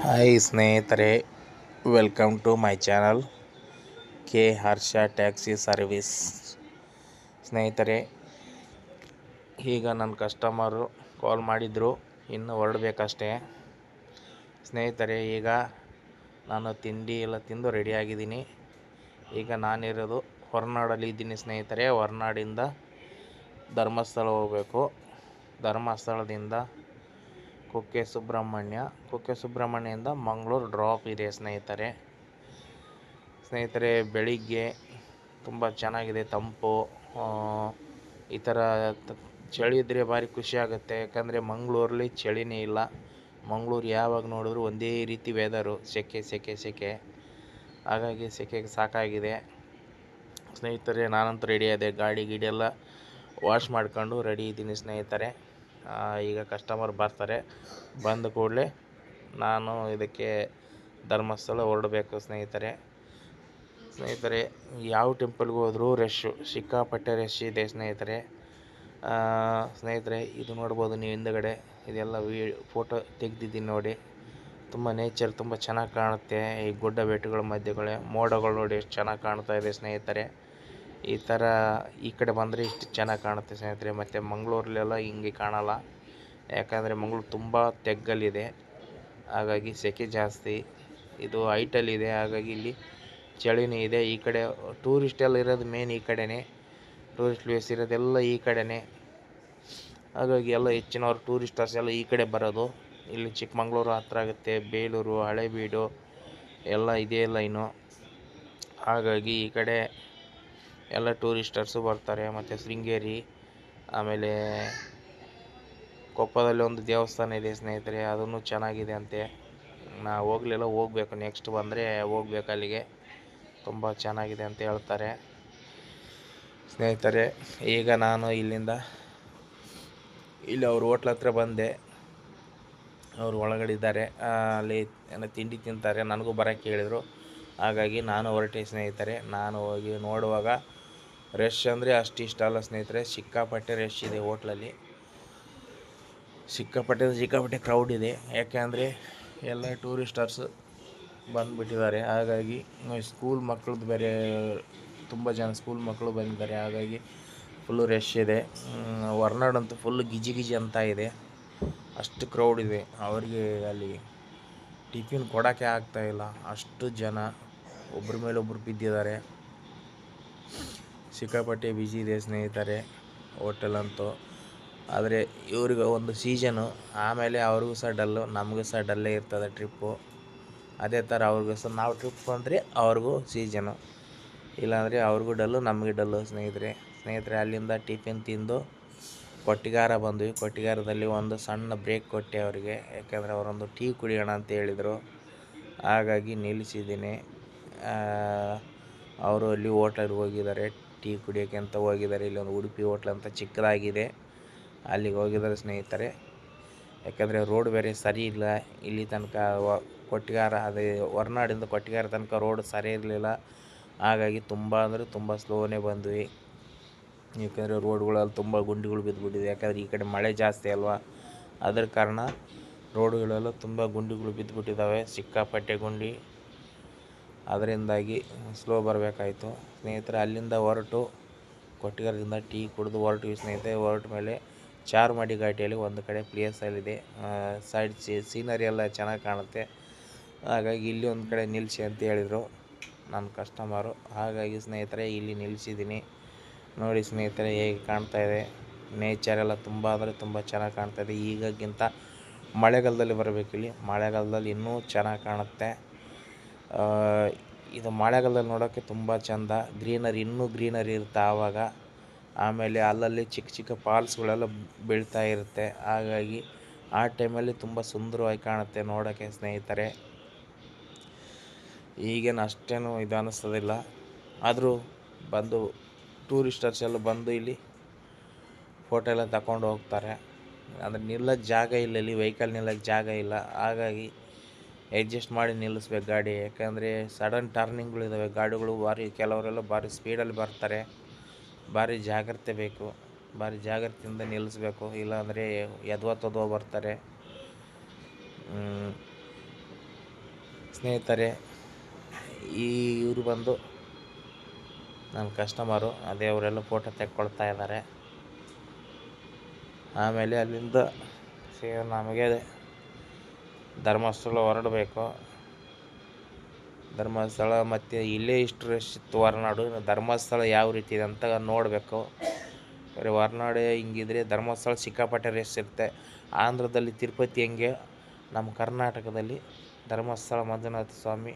Hi ಸ್ನೇಹಿತರೆ, welcome to my channel K Harsha taxi service. ಸ್ನೇಹಿತರೆ, ಈಗ ನನ್ನ ಕಸ್ಟಮರು ಕಾಲ್ ಮಾಡಿದರು, ಇನ್ನು ಹೊರಡಬೇಕಷ್ಟೇ. ಸ್ನೇಹಿತರೆ, ಈಗ ನಾನು ತಿಂಡಿ ಎಲ್ಲ ತಿಂದು ರೆಡಿಯಾಗಿದ್ದೀನಿ. ಈಗ ನಾನಿರೋದು ಹೊರನಾಡಲ್ಲಿ ಇದ್ದೀನಿ ಸ್ನೇಹಿತರೆ. ಹೊರನಾಡಿಂದ ಧರ್ಮಸ್ಥಳ ಹೋಗಬೇಕು. ಧರ್ಮಸ್ಥಳದಿಂದ ಕುಕ್ಕೆ ಸುಬ್ರಹ್ಮಣ್ಯದಿಂದ ಮಂಗಳೂರು ಡ್ರಾಪ್ ಇದೆ ಸ್ನೇಹಿತರೆ. ಬೆಳಿಗ್ಗೆ ತುಂಬ ಚೆನ್ನಾಗಿದೆ, ತಂಪು. ಈ ಥರ ಚಳಿ ಇದ್ದರೆ ಭಾರಿ ಖುಷಿ ಆಗುತ್ತೆ. ಯಾಕಂದರೆ ಮಂಗಳೂರಲ್ಲಿ ಚಳಿನೇ ಇಲ್ಲ. ಮಂಗಳೂರು ಯಾವಾಗ ನೋಡಿದ್ರು ಒಂದೇ ರೀತಿ ವೆದರು, ಸೆಕೆ. ಹಾಗಾಗಿ ಸೆಕೆಗೆ ಸಾಕಾಗಿದೆ ಸ್ನೇಹಿತರೆ. ನಾನಂತೂ ರೆಡಿ ಆದೆ, ಗಾಡಿ ಎಲ್ಲ ವಾಶ್ ಮಾಡ್ಕೊಂಡು ರೆಡಿ ಇದ್ದೀನಿ ಸ್ನೇಹಿತರೆ. ಈಗ ಕಸ್ಟಮರ್ ಬರ್ತಾರೆ, ಬಂದ ಕೂಡಲೇ ನಾನು ಇದಕ್ಕೆ ಧರ್ಮಸ್ಥಳ ಹೊರಡಬೇಕು ಸ್ನೇಹಿತರೆ. ಯಾವ ಟೆಂಪಲ್ಗೆ ಹೋದರೂ ಸಿಕ್ಕಾಪಟ್ಟೆ ರಶ್ ಇದೆ ಸ್ನೇಹಿತರೆ. ಇದು ನೋಡ್ಬೋದು ನೀವು ಹಿಂದುಗಡೆ, ಇದೆಲ್ಲ ಫೋಟೋ ತೆಗೆದಿದ್ದೀನಿ ನೋಡಿ. ತುಂಬ ನೇಚರ್ ತುಂಬ ಚೆನ್ನಾಗಿ ಕಾಣುತ್ತೆ. ಈ ಗುಡ್ಡ ಬೆಟ್ಟಗಳ ಮಧ್ಯಗಳೇ ಮೋಡಗಳು ನೋಡಿ ಎಷ್ಟು ಚೆನ್ನಾಗಿ ಕಾಣ್ತಾ ಇದೆ ಸ್ನೇಹಿತರೆ. ಈ ಥರ ಈ ಕಡೆ ಬಂದರೆ ಇಷ್ಟು ಚೆನ್ನಾಗಿ ಕಾಣುತ್ತೆ ಸ್ನೇಹಿತರೆ. ಮತ್ತು ಮಂಗಳೂರಲ್ಲೆಲ್ಲ ಹಿಂಗೆ ಕಾಣಲ್ಲ, ಯಾಕಂದರೆ ಮಂಗಳೂರು ತುಂಬ ತೆಗ್ಗಲ್ಲಿದೆ, ಹಾಗಾಗಿ ಸೆಕೆ ಜಾಸ್ತಿ. ಇದು ಹೈಟಲ್ಲಿದೆ, ಹಾಗಾಗಿ ಇಲ್ಲಿ ಚಳಿನೂ ಇದೆ. ಈ ಕಡೆ ಟೂರಿಸ್ಟ್ ಎಲ್ಲ ಇರೋದು ಮೇನ್ ಈ ಕಡೆನೇ, ಟೂರಿಸ್ಟ್ ಪ್ಲೇಸ್ ಇರೋದೆಲ್ಲ ಈ ಕಡೆನೇ. ಹಾಗಾಗಿ ಎಲ್ಲ ಹೆಚ್ಚಿನವ್ರು ಟೂರಿಸ್ಟರ್ಸ್ ಎಲ್ಲ ಈ ಕಡೆ ಬರೋದು. ಇಲ್ಲಿ ಚಿಕ್ಕಮಂಗ್ಳೂರು ಹತ್ರ ಆಗುತ್ತೆ, ಬೇಲೂರು, ಹಳೇಬೀಡು ಎಲ್ಲ ಇದೇ ಲೈನು. ಹಾಗಾಗಿ ಈ ಕಡೆ ಎಲ್ಲ ಟೂರಿಸ್ಟರ್ಸು ಬರ್ತಾರೆ. ಮತ್ತು ಶೃಂಗೇರಿ, ಆಮೇಲೆ ಕೊಪ್ಪದಲ್ಲಿ ಒಂದು ದೇವಸ್ಥಾನ ಇದೆ ಸ್ನೇಹಿತರೆ, ಅದನ್ನು ಚೆನ್ನಾಗಿದೆ ಅಂತೆ. ನಾವು ಹೋಗಲಿಲ್ಲ, ಹೋಗಬೇಕು, ನೆಕ್ಸ್ಟ್ ಬಂದರೆ ಹೋಗ್ಬೇಕು ಅಲ್ಲಿಗೆ. ತುಂಬ ಚೆನ್ನಾಗಿದೆ ಅಂತ ಹೇಳ್ತಾರೆ ಸ್ನೇಹಿತರೆ. ಈಗ ನಾನು ಇಲ್ಲಿ ಅವ್ರ ಹೋಟ್ಲ ಹತ್ರ ಬಂದೆ. ಅವರು ಒಳಗಡೆ ಇದ್ದಾರೆ, ಅಲ್ಲಿ ಏನೋ ತಿಂಡಿ ತಿಂತಾರೆ. ನನಗೂ ಬರೋಕ್ಕೆ ಹೇಳಿದರು, ಹಾಗಾಗಿ ನಾನು ಹೊರಟೆ ಸ್ನೇಹಿತರೆ. ನಾನು ಹೋಗಿ ನೋಡುವಾಗ ರಶ್ ಅಂದರೆ ಅಷ್ಟಿಷ್ಟ ಅಲ್ಲ ಸ್ನೇಹಿತರೆ, ಸಿಕ್ಕಾಪಟ್ಟೆ ರಶ್ ಇದೆ ಹೋಟ್ಲಲ್ಲಿ. ಸಿಕ್ಕಾಪಟ್ಟೆ ಕ್ರೌಡ್ ಇದೆ. ಯಾಕೆಂದರೆ ಎಲ್ಲ ಟೂರಿಸ್ಟರ್ಸ್ ಬಂದುಬಿಟ್ಟಿದ್ದಾರೆ. ಹಾಗಾಗಿ ಸ್ಕೂಲ್ ಮಕ್ಕಳದ್ದು ಬೇರೆ ತುಂಬ ಜನ ಸ್ಕೂಲ್ ಮಕ್ಕಳು ಬಂದಿದ್ದಾರೆ, ಹಾಗಾಗಿ ಫುಲ್ಲು ರಶ್ ಇದೆ. ಹೊರನಾಡಂತೂ ಫುಲ್ಲು ಗಿಜಿ ಅಂತ ಇದೆ, ಅಷ್ಟು ಕ್ರೌಡ್ ಇದೆ. ಅವರಿಗೆ ಅಲ್ಲಿ ಟಿಫಿನ್ ಕೊಡೋಕ್ಕೆ ಆಗ್ತಾಯಿಲ್ಲ, ಅಷ್ಟು ಜನ ಒಬ್ಬರ ಮೇಲೆ ಒಬ್ಬರು ಬಿದ್ದಿದ್ದಾರೆ. ಸಿಕ್ಕಾಪಟ್ಟೆ ಬಿಜಿ ಇದೆ ಸ್ನೇಹಿತರೆ ಹೋಟೆಲ್ ಅಂತೂ. ಆದರೆ ಇವ್ರಿಗೆ ಒಂದು ಸೀಸನು, ಆಮೇಲೆ ಅವ್ರಿಗೂ ಸಹ ಡಲ್ಲು, ನಮಗೂ ಸಹ ಡಲ್ಲೇ ಇರ್ತದೆ ಟ್ರಿಪ್ಪು. ಅದೇ ಥರ ಅವ್ರಿಗೂ ಸಹ ನಾವು ಟ್ರಿಪ್ ಅಂದರೆ ಅವ್ರಿಗೂ ಸೀಸನು, ಇಲ್ಲಾಂದರೆ ಅವ್ರಿಗೂ ಡಲ್ಲು ನಮಗೆ ಡಲ್ಲು ಸ್ನೇಹಿತರೆ. ಅಲ್ಲಿಂದ ಟಿಫಿನ್ ತಿಂದು ಕೊಟ್ಟಿಗಾರ ಬಂದ್ವಿ. ಕೊಟ್ಟಿಗಾರದಲ್ಲಿ ಒಂದು ಸಣ್ಣ ಬ್ರೇಕ್ ಕೊಟ್ಟೆ ಅವರಿಗೆ, ಯಾಕೆಂದರೆ ಅವರೊಂದು ಟೀ ಕುಡಿಯೋಣ ಅಂತ ಹೇಳಿದರು, ಹಾಗಾಗಿ ನಿಲ್ಲಿಸಿದ್ದೀನಿ. ಅವರು ಅಲ್ಲಿ ಹೋಟೆಲ್ಗೆ ಹೋಗಿದ್ದಾರೆ, ಟೀ ಕುಡಿಯೋಕ್ಕೆ ಅಂತ ಹೋಗಿದ್ದಾರೆ. ಇಲ್ಲಿ ಒಂದು ಉಡುಪಿ ಹೋಟ್ಲ್ ಅಂತ ಚಿಕ್ಕದಾಗಿದೆ, ಅಲ್ಲಿಗೆ ಹೋಗಿದ್ದಾರೆ ಸ್ನೇಹಿತರೆ. ಯಾಕಂದರೆ ರೋಡ್ ಬೇರೆ ಸರಿ ಇಲ್ಲ, ಇಲ್ಲಿ ತನಕ ಕೊಟ್ಟಿಗಾರ, ಅದೇ ಹೊರನಾಡಿಂದ ಕೊಟ್ಟಿಗಾರ ತನಕ ರೋಡ್ ಸರಿ ಇರಲಿಲ್ಲ. ಹಾಗಾಗಿ ತುಂಬ ಅಂದರೆ ತುಂಬ ಸ್ಲೋನೇ ಬಂದ್ವಿ. ಯಾಕೆಂದರೆ ರೋಡ್ಗಳಲ್ಲಿ ತುಂಬ ಗುಂಡಿಗಳು ಬಿದ್ದುಬಿಟ್ಟಿದೆ. ಯಾಕಂದರೆ ಈ ಕಡೆ ಮಳೆ ಜಾಸ್ತಿ ಅಲ್ವಾ, ಅದರ ಕಾರಣ ರೋಡುಗಳೆಲ್ಲ ತುಂಬ ಗುಂಡಿಗಳು ಬಿದ್ದುಬಿಟ್ಟಿದ್ದಾವೆ, ಸಿಕ್ಕಾಪಟ್ಟೆ ಗುಂಡಿ. ಅದರಿಂದಾಗಿ ಸ್ಲೋ ಬರಬೇಕಾಯಿತು ಸ್ನೇಹಿತರೆ. ಅಲ್ಲಿಂದ ಹೊರಟು ಕೊಟ್ಟಿಗಾರದಿಂದ ಟೀ ಕುಡಿದು ಹೊರಟ್ವಿ ಸ್ನೇಹಿತರೆ. ಹೊರಟ ಮೇಲೆ ಚಾರ್ಮಾಡಿ ಘಾಟಿಯಲ್ಲಿ ಒಂದು ಕಡೆ ಪ್ಲೇಸಲ್ಲಿದೆ, ಸೈಡ್ ಸೀನರಿ ಎಲ್ಲ ಚೆನ್ನಾಗಿ ಕಾಣುತ್ತೆ. ಹಾಗಾಗಿ ಇಲ್ಲಿ ಒಂದು ಕಡೆ ನಿಲ್ಲಿಸಿ ಅಂತ ಹೇಳಿದರು ನನ್ನ ಕಸ್ಟಮರು, ಹಾಗಾಗಿ ಸ್ನೇಹಿತರೆ ಇಲ್ಲಿ ನಿಲ್ಲಿಸಿದ್ದೀನಿ. ನೋಡಿ ಸ್ನೇಹಿತರೆ ಹೇಗೆ ಕಾಣ್ತಾ ಇದೆ, ನೇಚರೆಲ್ಲ ತುಂಬ ಅಂದರೆ ತುಂಬ ಚೆನ್ನಾಗಿ ಕಾಣ್ತಾಯಿದೆ. ಈಗಕ್ಕಿಂತ ಮಳೆಗಾಲದಲ್ಲಿ ಬರಬೇಕಿಲ್ಲಿ, ಮಳೆಗಾಲದಲ್ಲಿ ಇನ್ನೂ ಚೆನ್ನಾಗಿ ಕಾಣುತ್ತೆ. ಇದು ಮಳೆಗಾಲದಲ್ಲಿ ನೋಡೋಕ್ಕೆ ತುಂಬ ಚೆಂದ, ಇನ್ನೂ ಗ್ರೀನರಿ ಇರುತ್ತೆ ಆವಾಗ. ಆಮೇಲೆ ಅಲ್ಲಲ್ಲಿ ಚಿಕ್ಕ ಫಾಲ್ಸ್ಗಳೆಲ್ಲ ಬೀಳ್ತಾ ಇರುತ್ತೆ, ಹಾಗಾಗಿ ಆ ಟೈಮಲ್ಲಿ ತುಂಬ ಸುಂದರವಾಗಿ ಕಾಣುತ್ತೆ ನೋಡೋಕ್ಕೆ ಸ್ನೇಹಿತರೆ. ಈಗೇನು ಅಷ್ಟೇನು ಇದು ಅನ್ನಿಸೋದಿಲ್ಲ, ಆದರೂ ಬಂದು ಟೂರಿಸ್ಟರ್ಸ್ ಎಲ್ಲ ಬಂದು ಇಲ್ಲಿ ಫೋಟೋ ಎಲ್ಲ ತಗೊಂಡು ಹೋಗ್ತಾರೆ. ಅಂದರೆ ನಿಲ್ಲೋಕ್ಕೆ ಜಾಗ ಇಲ್ಲ, ಇಲ್ಲಿ ವೆಹಿಕಲ್ ನಿಲ್ಲೋಕ್ಕೆ ಜಾಗ ಇಲ್ಲ, ಹಾಗಾಗಿ ಅಡ್ಜಸ್ಟ್ ಮಾಡಿ ನಿಲ್ಲಿಸ್ಬೇಕು ಗಾಡಿ. ಯಾಕಂದರೆ ಸಡನ್ ಟರ್ನಿಂಗ್ಗಳಿದ್ದಾವೆ, ಗಾಡಿಗಳು ಕೆಲವರೆಲ್ಲ ಭಾರಿ ಸ್ಪೀಡಲ್ಲಿ ಬರ್ತಾರೆ. ಭಾರಿ ಜಾಗ್ರತೆ ಬೇಕು, ಭಾರಿ ಜಾಗ್ರತೆಯಿಂದ ನಿಲ್ಲಿಸ್ಬೇಕು, ಇಲ್ಲಾಂದರೆ ಎದ್ವಾ ಬರ್ತಾರೆ. ಸ್ನೇಹಿತರೆ, ಇವರು ಬಂದು ನನ್ನ ಕಸ್ಟಮರು. ಅದೇ ಅವರೆಲ್ಲ ಫೋಟೋ ತೆಕ್ಕೊಳ್ತಾ ಇದ್ದಾರೆ. ಆಮೇಲೆ ಅಲ್ಲಿಂದ ನಮಗೆ ಧರ್ಮಸ್ಥಳ ಹೊರಡಬೇಕು. ಧರ್ಮಸ್ಥಳ ಮತ್ತು ಇಲ್ಲೇ ಇಷ್ಟು ರಶ್ ಇತ್ತು ಹೊರನಾಡು. ಧರ್ಮಸ್ಥಳ ಯಾವ ರೀತಿ ಇದೆ ಅಂತ ನೋಡಬೇಕು. ಬರೀ ಹೊರನಾಡು ಹಿಂಗಿದ್ರೆ ಧರ್ಮಸ್ಥಳ ಸಿಕ್ಕಾಪಟ್ಟೆ ರಶ್ ಇರುತ್ತೆ. ಆಂಧ್ರದಲ್ಲಿ ತಿರುಪತಿ ಹೆಂಗೆ, ನಮ್ಮ ಕರ್ನಾಟಕದಲ್ಲಿ ಧರ್ಮಸ್ಥಳ ಮಂಜುನಾಥ ಸ್ವಾಮಿ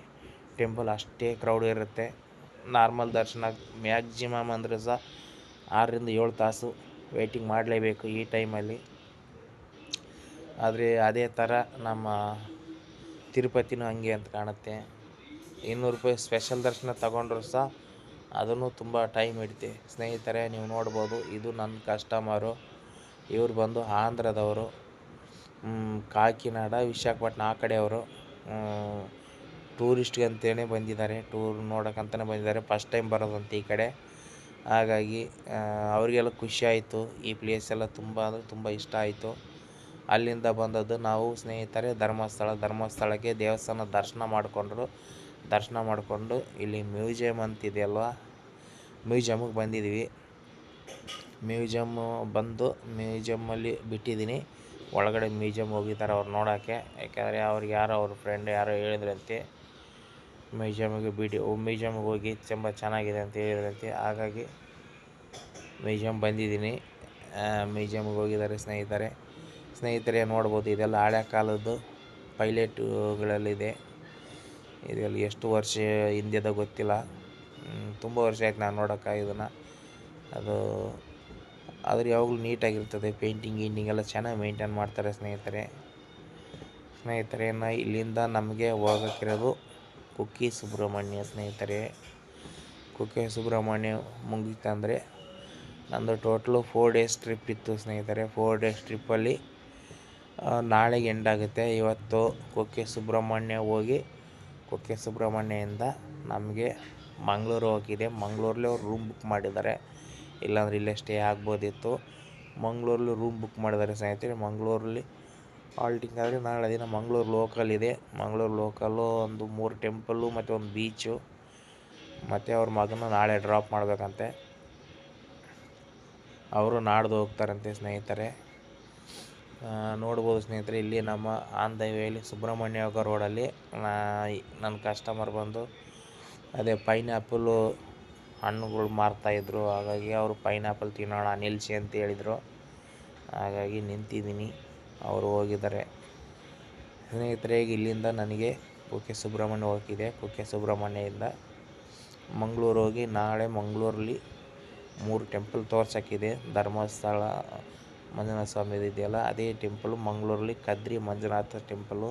ಟೆಂಪಲ್ ಅಷ್ಟೇ ಕ್ರೌಡ್ ಇರುತ್ತೆ. ನಾರ್ಮಲ್ ದರ್ಶನ ಮ್ಯಾಕ್ಸಿಮಮ್ ಅಂದರೆ ಸಹ 6ರಿಂದ 7 ತಾಸು ವೆಯ್ಟಿಂಗ್ ಮಾಡಲೇಬೇಕು ಈ ಟೈಮಲ್ಲಿ. ಆದರೆ ಅದೇ ಥರ ನಮ್ಮ ತಿರುಪತಿನೂ ಹಂಗೆ ಅಂತ ಕಾಣುತ್ತೆ. 200 ರೂಪಾಯಿ ಸ್ಪೆಷಲ್ ದರ್ಶನ ತಗೊಂಡ್ರು ಸಹ ಅದನ್ನು ತುಂಬ ಟೈಮ್ ಹಿಡಿತೆ. ಸ್ನೇಹಿತರೆ, ನೀವು ನೋಡ್ಬೋದು, ಇದು ನನ್ನ ಕಸ್ಟಮರು. ಇವ್ರು ಬಂದು ಆಂಧ್ರದವರು, ಕಾಕಿನಾಡ, ವಿಶಾಖಪಟ್ಟಣ ಆ ಕಡೆಯವರು. ಟೂರಿಸ್ಟ್ಗೆ ಅಂತಲೇ ಬಂದಿದ್ದಾರೆ, ಟೂರ್ ನೋಡೋಕ್ಕಂತಲೇ ಬಂದಿದ್ದಾರೆ. ಫಸ್ಟ್ ಟೈಮ್ ಬರೋದಂತೆ ಈ ಕಡೆ. ಹಾಗಾಗಿ ಅವರಿಗೆಲ್ಲ ಖುಷಿ ಆಯಿತು. ಈ ಪ್ಲೇಸ್ ಎಲ್ಲ ತುಂಬ ಅಂದರೆ ತುಂಬ ಇಷ್ಟ ಆಯಿತು. ಅಲ್ಲಿಂದ ಬಂದದ್ದು ನಾವು ಸ್ನೇಹಿತರೆ ಧರ್ಮಸ್ಥಳಕ್ಕೆ ದೇವಸ್ಥಾನ ದರ್ಶನ ಮಾಡಿಕೊಂಡು ಇಲ್ಲಿ ಮ್ಯೂಸಿಯಮ್ ಅಂತಿದೆಯಲ್ವ, ಮ್ಯೂಸಿಯಮ್ಗೆ ಬಂದಿದ್ದೀವಿ. ಮ್ಯೂಸಿಯಮ್ಮಲ್ಲಿ ಬಿಟ್ಟಿದ್ದೀನಿ. ಒಳಗಡೆ ಮ್ಯೂಸಿಯಮ್ ಹೋಗಿದ್ದಾರೆ ಅವ್ರು ನೋಡೋಕ್ಕೆ. ಯಾಕೆಂದರೆ ಅವ್ರಿಗೆ ಅವ್ರ ಫ್ರೆಂಡ್ ಯಾರೋ ಹೇಳಿದ್ರಂತೆ ಮ್ಯೂಸಿಯಮ್ಗೆ ಹೋಗಿ ತುಂಬ ಚೆನ್ನಾಗಿದೆ ಅಂತ ಹೇಳಿದ್ರಂತೆ. ಹಾಗಾಗಿ ಮ್ಯೂಸಿಯಮ್ ಬಂದಿದ್ದೀನಿ. ಮ್ಯೂಸಿಯಮ್ಗೆ ಹೋಗಿದ್ದಾರೆ ಸ್ನೇಹಿತರೆ ನೋಡ್ಬೋದು, ಇದೆಲ್ಲ ಹಳೆ ಕಾಲದ್ದು ಪೈಲೇಟುಗಳಲ್ಲಿದೆ. ಇದೆಲ್ಲ ಎಷ್ಟು ವರ್ಷ ಹಿಂದೆದ ಗೊತ್ತಿಲ್ಲ. ತುಂಬ ವರ್ಷ ಆಯ್ತು ನಾನು ನೋಡೋಕೆ ಇದನ್ನು. ಆದರೆ ಯಾವಾಗಲೂ ನೀಟಾಗಿರ್ತದೆ. ಪೇಂಟಿಂಗ್ ಎಲ್ಲ ಚೆನ್ನಾಗಿ ಮೇಂಟೈನ್ ಮಾಡ್ತಾರೆ ಸ್ನೇಹಿತರೆ. ಇಲ್ಲಿಂದ ನಮಗೆ ಹೋಗೋಕ್ಕಿರೋದು ಕುಕ್ಕೆ ಸುಬ್ರಹ್ಮಣ್ಯ ಸ್ನೇಹಿತರೆ. ಕುಕ್ಕೆ ಸುಬ್ರಹ್ಮಣ್ಯ ಮುಗೀತಂದರೆ ನಂದು ಟೋಟಲು 4 ಡೇಸ್ ಟ್ರಿಪ್ ಇತ್ತು ಸ್ನೇಹಿತರೆ. 4 ಡೇಸ್ ಟ್ರಿಪ್ಪಲ್ಲಿ ನಾಳೆಗೆ ಎಂಡ್ ಆಗುತ್ತೆ. ಇವತ್ತು ಕುಕ್ಕೆ ಸುಬ್ರಹ್ಮಣ್ಯ ಹೋಗಿ, ಕುಕ್ಕೆ ಸುಬ್ರಹ್ಮಣ್ಯದಿಂದ ನಮಗೆ ಮಂಗಳೂರು ಹೋಗಿದೆ. ಮಂಗಳೂರಲ್ಲಿ ಅವ್ರು ರೂಮ್ ಬುಕ್ ಮಾಡಿದ್ದಾರೆ, ಇಲ್ಲಾಂದರೆ ಇಲ್ಲೇ ಸ್ಟೇ ಆಗ್ಬೋದಿತ್ತು. ಮಂಗಳೂರಲ್ಲಿ ರೂಮ್ ಬುಕ್ ಮಾಡಿದ್ದಾರೆ ಸ್ನೇಹಿತರೆ. ಮಂಗಳೂರಲ್ಲಿ ಹಾಲ್ಟಿಂಗ್ ಆದರೆ ನಾಳೆ ದಿನ ಮಂಗಳೂರು ಲೋಕಲ್ ಇದೆ. ಮಂಗಳೂರು ಲೋಕಲ್ಲು ಒಂದು 3 ಟೆಂಪಲ್ಲು ಮತ್ತು ಒಂದು ಬೀಚು, ಮತ್ತು ಅವ್ರ ಮಗನ ನಾಳೆ ಡ್ರಾಪ್ ಮಾಡಬೇಕಂತೆ. ಅವರು ನಾಡ್ದು ಹೋಗ್ತಾರಂತೆ ಸ್ನೇಹಿತರೆ. ನೋಡ್ಬೋದು ಸ್ನೇಹಿತರೆ, ಇಲ್ಲಿ ನಮ್ಮ ಆನ್ ದ ವೇಲಿ ಸುಬ್ರಹ್ಮಣ್ಯ ಹೋಗೋ ರೋಡಲ್ಲಿ ನನ್ನ ಕಸ್ಟಮರ್ ಬಂದು ಅದೇ ಪೈನಾಪಲ್ಲು ಹಣ್ಣುಗಳು ಮಾರ್ತಾಯಿದ್ರು. ಹಾಗಾಗಿ ಅವರು ಪೈನಾಪಲ್ ತಿನ್ನೋಣ ನಿಲ್ಲಿಸಿ ಅಂತ ಹೇಳಿದರು. ಹಾಗಾಗಿ ನಿಂತಿದ್ದೀನಿ, ಅವರು ಹೋಗಿದ್ದಾರೆ ಸ್ನೇಹಿತರೆ. ಇಲ್ಲಿಂದ ನನಗೆ ಕುಕ್ಕೆ ಸುಬ್ರಹ್ಮಣ್ಯ ಹೋಗಿದೆ. ಕುಕ್ಕೆ ಸುಬ್ರಹ್ಮಣ್ಯದಿಂದ ಮಂಗಳೂರು ಹೋಗಿ ನಾಳೆ ಮಂಗಳೂರಲ್ಲಿ 3 ಟೆಂಪಲ್ ತೋರ್ಸೋಕ್ಕಿದೆ. ಧರ್ಮಸ್ಥಳ ಮಂಜುನಾಥ ಸ್ವಾಮಿ ಇದೆಯಲ್ಲ, ಅದೇ ಟೆಂಪಲು. ಮಂಗಳೂರಲ್ಲಿ ಕದ್ರಿ ಮಂಜುನಾಥ ಟೆಂಪಲು,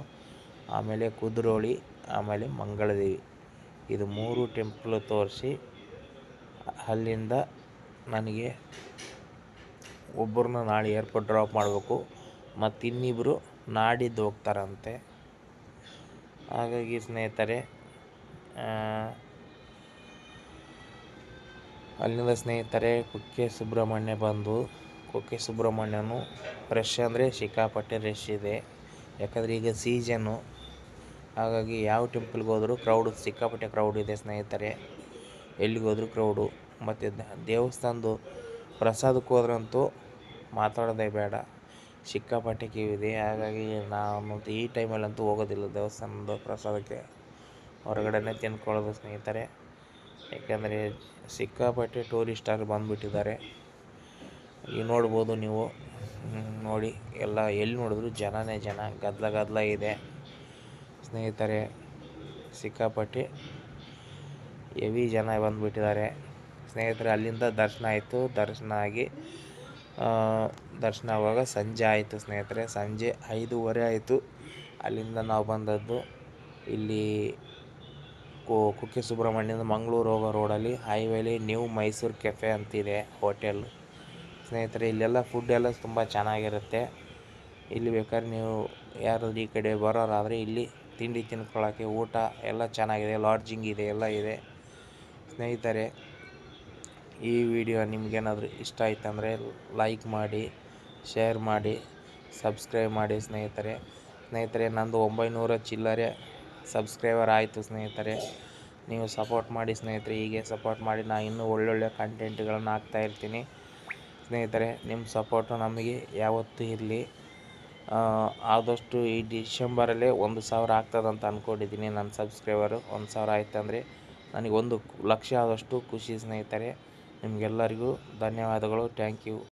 ಆಮೇಲೆ ಕುದ್ರೋಳಿ, ಆಮೇಲೆ ಮಂಗಳದೇವಿ, ಇದು 3 ಟೆಂಪಲು ತೋರಿಸಿ ಅಲ್ಲಿಂದ ನನಗೆ ಒಬ್ಬರನ್ನ ನಾಳೆ ಏರ್ಪೋರ್ಟ್ ಡ್ರಾಪ್ ಮಾಡಬೇಕು, ಮತ್ತು ಇನ್ನಿಬ್ಬರು ನಾಡಿದ್ದು ಹೋಗ್ತಾರಂತೆ. ಹಾಗಾಗಿ ಸ್ನೇಹಿತರೆ, ಅಲ್ಲಿಂದ ಕುಕ್ಕೆ ಸುಬ್ರಹ್ಮಣ್ಯ ಬಂದು, ಕುಕ್ಕೆ ಸುಬ್ರಹ್ಮಣ್ಯನು ರಶ್ ಅಂದರೆ ಸಿಕ್ಕಾಪಟ್ಟೆ ರಶ್ ಇದೆ. ಯಾಕಂದರೆ ಈಗ ಸೀಸನ್ನು. ಹಾಗಾಗಿ ಯಾವ ಟೆಂಪಲ್ಗೆ ಹೋದರೂ ಸಿಕ್ಕಾಪಟ್ಟೆ ಕ್ರೌಡ್ ಇದೆ ಸ್ನೇಹಿತರೆ. ಎಲ್ಲಿಗೆ ಹೋದರೂ ಕ್ರೌಡು. ಮತ್ತು ದೇವಸ್ಥಾನದ್ದು ಪ್ರಸಾದಕ್ಕೆ ಹೋದ್ರಂತೂ ಮಾತಾಡೋದೇ ಬೇಡ, ಸಿಕ್ಕಾಪಟ್ಟೆ ಕ್ಯೂ ಇದೆ. ಹಾಗಾಗಿ ನಾನು ಈ ಟೈಮಲ್ಲಂತೂ ಹೋಗೋದಿಲ್ಲ ದೇವಸ್ಥಾನದ ಪ್ರಸಾದಕ್ಕೆ, ಹೊರಗಡೆನೇ ತಿನ್ಕೊಳ್ಳೋದು ಸ್ನೇಹಿತರೆ. ಯಾಕೆಂದರೆ ಸಿಕ್ಕಾಪಟ್ಟೆ ಟೂರಿಸ್ಟರು ಬಂದುಬಿಟ್ಟಿದ್ದಾರೆ. ಈಗ ನೋಡ್ಬೋದು ನೀವು, ನೋಡಿ, ಎಲ್ಲ ಎಲ್ಲಿ ನೋಡಿದ್ರು ಜನನೇ ಜನ, ಗದ್ದಲ ಇದೆ ಸ್ನೇಹಿತರೆ. ಸಿಕ್ಕಾಪಟ್ಟೆ ಹೆವಿ ಜನ ಬಂದುಬಿಟ್ಟಿದ್ದಾರೆ ಸ್ನೇಹಿತರೆ. ಅಲ್ಲಿಂದ ದರ್ಶನ ಆಯಿತು. ದರ್ಶನ ಆಗುವಾಗ ಸಂಜೆ ಆಯಿತು ಸ್ನೇಹಿತರೆ. ಸಂಜೆ 5:30 ಆಯಿತು. ಅಲ್ಲಿಂದ ನಾವು ಬಂದದ್ದು ಇಲ್ಲಿ ಕುಕ್ಕೆ ಸುಬ್ರಹ್ಮಣ್ಯದಿಂದ ಮಂಗಳೂರು ಹೋಗೋ ರೋಡಲ್ಲಿ ಹೈವೇಲಿ ನ್ಯೂ ಮೈಸೂರು ಕೆಫೆ ಅಂತಿದೆ ಹೋಟೆಲ್ ಸ್ನೇಹಿತರೆ. ಇಲ್ಲೆಲ್ಲ ಫುಡ್ ಎಲ್ಲ ತುಂಬ ಚೆನ್ನಾಗಿರುತ್ತೆ. ಇಲ್ಲಿ ಬೇಕಾದ್ರೆ ನೀವು ಯಾರಾದರೂ ಈ ಕಡೆ ಬರೋರಾದರೆ ಇಲ್ಲಿ ತಿಂಡಿ ತಿನ್ಕೊಳ್ಳೋಕ್ಕೆ ಊಟ ಎಲ್ಲ ಚೆನ್ನಾಗಿದೆ, ಲಾಡ್ಜಿಂಗ್ ಇದೆ, ಎಲ್ಲ ಇದೆ ಸ್ನೇಹಿತರೆ. ಈ ವಿಡಿಯೋ ನಿಮಗೇನಾದರೂ ಇಷ್ಟ ಆಯ್ತಂದರೆ ಲೈಕ್ ಮಾಡಿ, ಶೇರ್ ಮಾಡಿ, ಸಬ್ಸ್ಕ್ರೈಬ್ ಮಾಡಿ ಸ್ನೇಹಿತರೆ. ನಂದು 900 ಚಿಲ್ಲರೆ ಸಬ್ಸ್ಕ್ರೈಬರ್ ಆಯಿತು ಸ್ನೇಹಿತರೆ. ನೀವು ಸಪೋರ್ಟ್ ಮಾಡಿ ಸ್ನೇಹಿತರೆ, ಹೀಗೆ ಸಪೋರ್ಟ್ ಮಾಡಿ ನಾನು ಇನ್ನೂ ಒಳ್ಳೊಳ್ಳೆ ಕಂಟೆಂಟ್ಗಳನ್ನು ಹಾಕ್ತಾಯಿರ್ತೀನಿ ಸ್ನೇಹಿತರೆ. ನಿಮ್ಮ ಸಪೋರ್ಟು ನಮಗೆ ಯಾವತ್ತೂ ಇರಲಿ. ಆದಷ್ಟು ಈ ಡಿಸೆಂಬರಲ್ಲೇ 1,000 ಆಗ್ತದಂತ ಅಂದ್ಕೊಂಡಿದ್ದೀನಿ. ನನ್ನ ಸಬ್ಸ್ಕ್ರೈಬರು 1,000 ಆಯ್ತಂದರೆ ನನಗೆ 1 ಲಕ್ಷ ಆದಷ್ಟು ಖುಷಿ ಸ್ನೇಹಿತರೆ. ನಿಮಗೆಲ್ಲರಿಗೂ ಧನ್ಯವಾದಗಳು. Thank you.